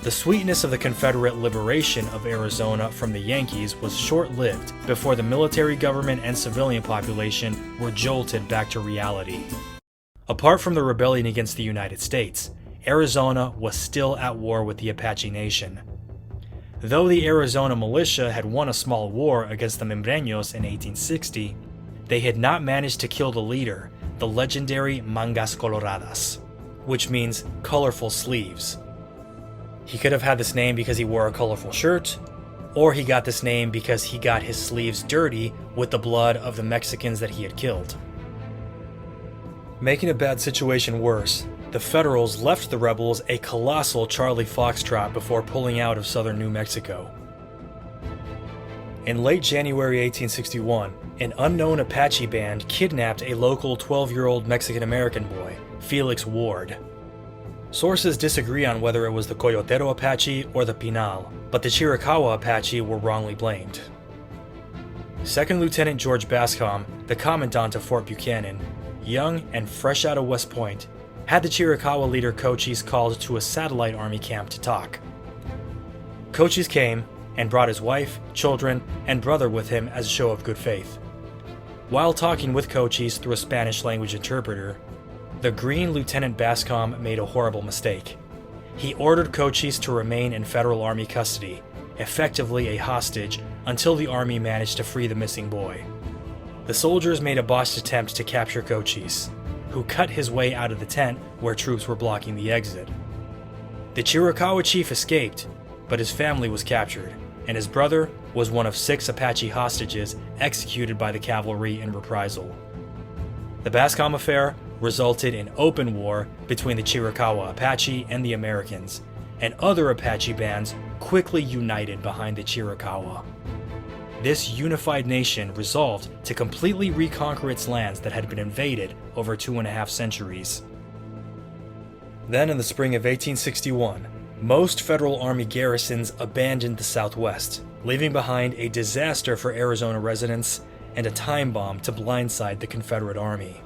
The sweetness of the Confederate liberation of Arizona from the Yankees was short-lived before the military government and civilian population were jolted back to reality. Apart from the rebellion against the United States, Arizona was still at war with the Apache Nation. Though the Arizona militia had won a small war against the Membreños in 1860, they had not managed to kill the leader, the legendary Mangas Coloradas, which means colorful sleeves. He could have had this name because he wore a colorful shirt, or he got this name because he got his sleeves dirty with the blood of the Mexicans that he had killed. Making a bad situation worse, the Federals left the rebels a colossal Charlie Foxtrot before pulling out of southern New Mexico. In late January 1861, an unknown Apache band kidnapped a local 12-year-old Mexican-American boy, Felix Ward. Sources disagree on whether it was the Coyotero Apache or the Pinal, but the Chiricahua Apache were wrongly blamed. Second Lieutenant George Bascom, the commandant of Fort Buchanan, young and fresh out of West Point, had the Chiricahua leader Cochise called to a satellite army camp to talk. Cochise came and brought his wife, children, and brother with him as a show of good faith. While talking with Cochise through a Spanish-language interpreter, the Green Lieutenant Bascom made a horrible mistake. He ordered Cochise to remain in Federal Army custody, effectively a hostage, until the Army managed to free the missing boy. The soldiers made a botched attempt to capture Cochise, who cut his way out of the tent where troops were blocking the exit. The Chiricahua chief escaped, but his family was captured, and his brother was one of 6 Apache hostages executed by the cavalry in reprisal. The Bascom Affair resulted in open war between the Chiricahua Apache and the Americans, and other Apache bands quickly united behind the Chiricahua. This unified nation resolved to completely reconquer its lands that had been invaded over 2.5 centuries. Then in the spring of 1861, most Federal Army garrisons abandoned the Southwest, leaving behind a disaster for Arizona residents and a time bomb to blindside the Confederate Army.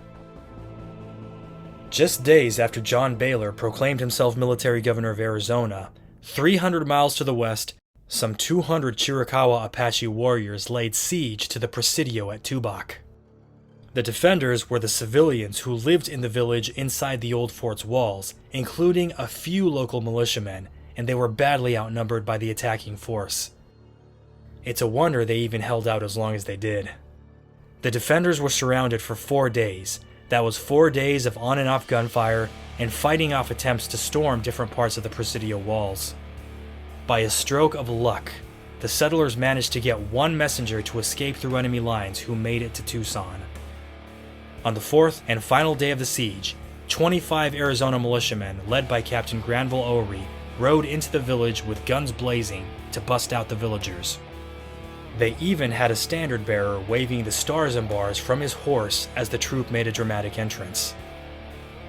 Just days after John Baylor proclaimed himself military governor of Arizona, 300 miles to the west, some 200 Chiricahua Apache warriors laid siege to the Presidio at Tubac. The defenders were the civilians who lived in the village inside the old fort's walls, including a few local militiamen, and they were badly outnumbered by the attacking force. It's a wonder they even held out as long as they did. The defenders were surrounded for 4 days. That was 4 days of on and off gunfire and fighting off attempts to storm different parts of the Presidio walls. By a stroke of luck, the settlers managed to get one messenger to escape through enemy lines who made it to Tucson. On the 4th and final day of the siege, 25 Arizona militiamen led by Captain Granville Oury rode into the village with guns blazing to bust out the villagers. They even had a standard bearer waving the stars and bars from his horse as the troop made a dramatic entrance.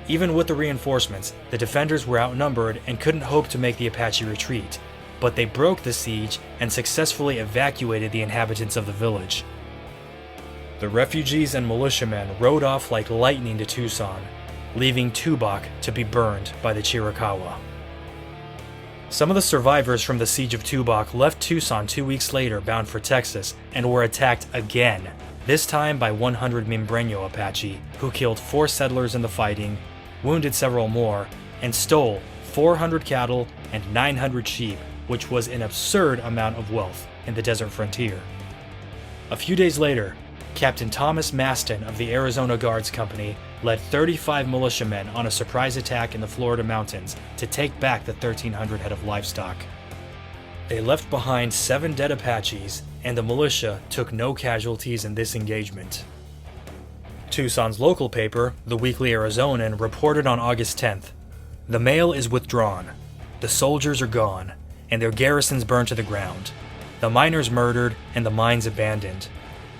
Even with the reinforcements, the defenders were outnumbered and couldn't hope to make the Apache retreat, but they broke the siege and successfully evacuated the inhabitants of the village. The refugees and militiamen rode off like lightning to Tucson, leaving Tubac to be burned by the Chiricahua. Some of the survivors from the siege of Tubac left Tucson 2 weeks later bound for Texas and were attacked again, this time by 100 Membreño Apache, who killed 4 settlers in the fighting, wounded several more, and stole 400 cattle and 900 sheep, which was an absurd amount of wealth in the desert frontier. A few days later, Captain Thomas Maston of the Arizona Guards Company led 35 militiamen on a surprise attack in the Florida mountains to take back the 1,300 head of livestock. They left behind 7 dead Apaches, and the militia took no casualties in this engagement. Tucson's local paper, the Weekly Arizonan, reported on August 10th, "The mail is withdrawn, the soldiers are gone, and their garrisons burned to the ground, the miners murdered, and the mines abandoned.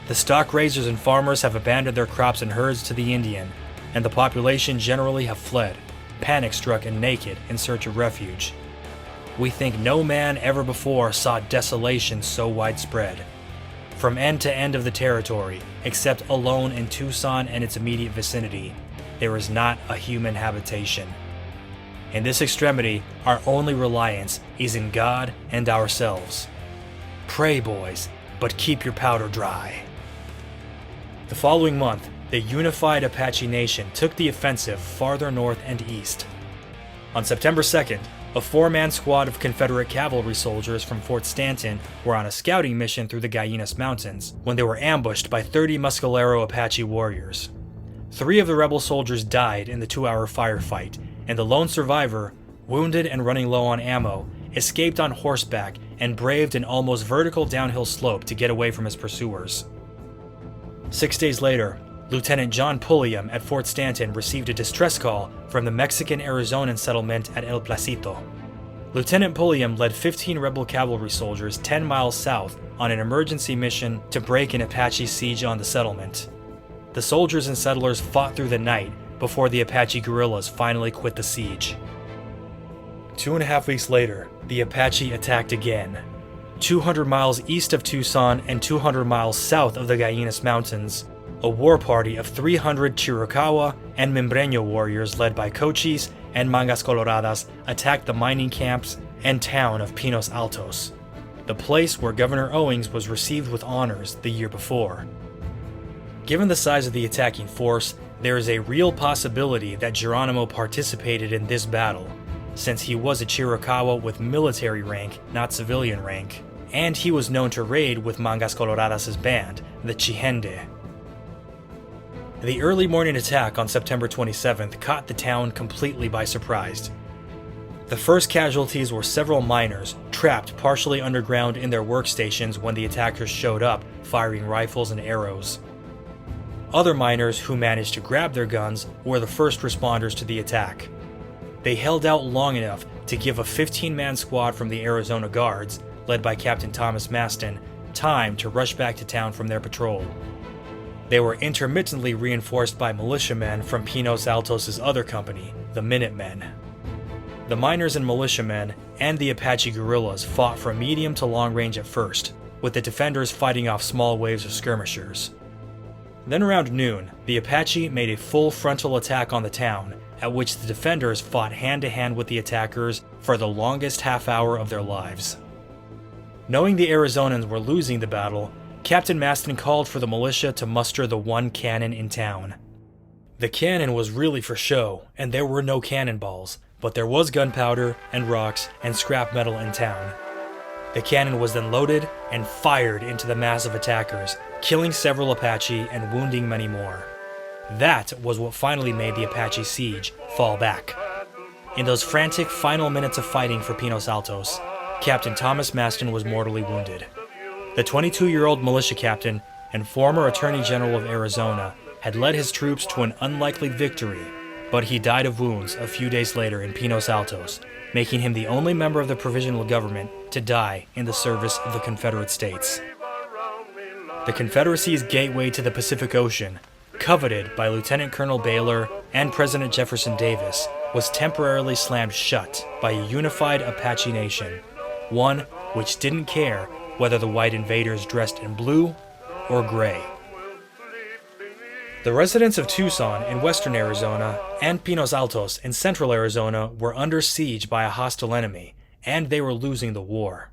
The stock raisers and farmers have abandoned their crops and herds to the Indian, and the population generally have fled, panic-struck and naked, in search of refuge. We think no man ever before saw desolation so widespread. From end to end of the territory, except alone in Tucson and its immediate vicinity, there is not a human habitation. In this extremity, our only reliance is in God and ourselves. Pray, boys, but keep your powder dry. The following month, the unified Apache Nation took the offensive farther north and east. On September 2nd, a 4-man squad of Confederate cavalry soldiers from Fort Stanton were on a scouting mission through the Guyanas Mountains when they were ambushed by 30 Mescalero-Apache warriors. 3 of the rebel soldiers died in the 2-hour firefight, and the lone survivor, wounded and running low on ammo, escaped on horseback and braved an almost vertical downhill slope to get away from his pursuers. 6 days later, Lieutenant John Pulliam at Fort Stanton received a distress call from the Mexican-Arizonan settlement at El Placito. Lieutenant Pulliam led 15 rebel cavalry soldiers 10 miles south on an emergency mission to break an Apache siege on the settlement. The soldiers and settlers fought through the night before the Apache guerrillas finally quit the siege. 2.5 weeks later, the Apache attacked again. 200 miles east of Tucson and 200 miles south of the Guyanas Mountains, a war party of 300 Chiricahua and Membreño warriors led by Cochise and Mangas Coloradas attacked the mining camps and town of Pinos Altos, the place where Governor Owings was received with honors the year before. Given the size of the attacking force, there is a real possibility that Geronimo participated in this battle, since he was a Chiricahua with military rank, not civilian rank, and he was known to raid with Mangas Coloradas' band, the Chihende. The early morning attack on September 27th caught the town completely by surprise. The first casualties were several miners trapped partially underground in their workstations when the attackers showed up, firing rifles and arrows. Other miners who managed to grab their guns were the first responders to the attack. They held out long enough to give a 15-man squad from the Arizona Guards, led by Captain Thomas Maston, time to rush back to town from their patrol. They were intermittently reinforced by militiamen from Pinos Altos' other company, the Minutemen. The miners and militiamen and the Apache guerrillas fought from medium to long range at first, with the defenders fighting off small waves of skirmishers. Then around noon, the Apache made a full frontal attack on the town, at which the defenders fought hand-to-hand with the attackers for the longest half hour of their lives. Knowing the Arizonans were losing the battle, Captain Maston called for the militia to muster the one cannon in town. The cannon was really for show, and there were no cannonballs, but there was gunpowder and rocks and scrap metal in town. The cannon was then loaded and fired into the mass of attackers, killing several Apache and wounding many more. That was what finally made the Apache siege fall back. In those frantic final minutes of fighting for Pinos Altos, Captain Thomas Maston was mortally wounded. The 22-year-old militia captain and former Attorney General of Arizona had led his troops to an unlikely victory, but he died of wounds a few days later in Pinos Altos, making him the only member of the provisional government to die in the service of the Confederate States. The Confederacy's gateway to the Pacific Ocean, coveted by Lieutenant Colonel Baylor and President Jefferson Davis, was temporarily slammed shut by a unified Apache Nation, one which didn't care whether the white invaders dressed in blue or gray. The residents of Tucson in western Arizona and Pinos Altos in central Arizona were under siege by a hostile enemy, and they were losing the war.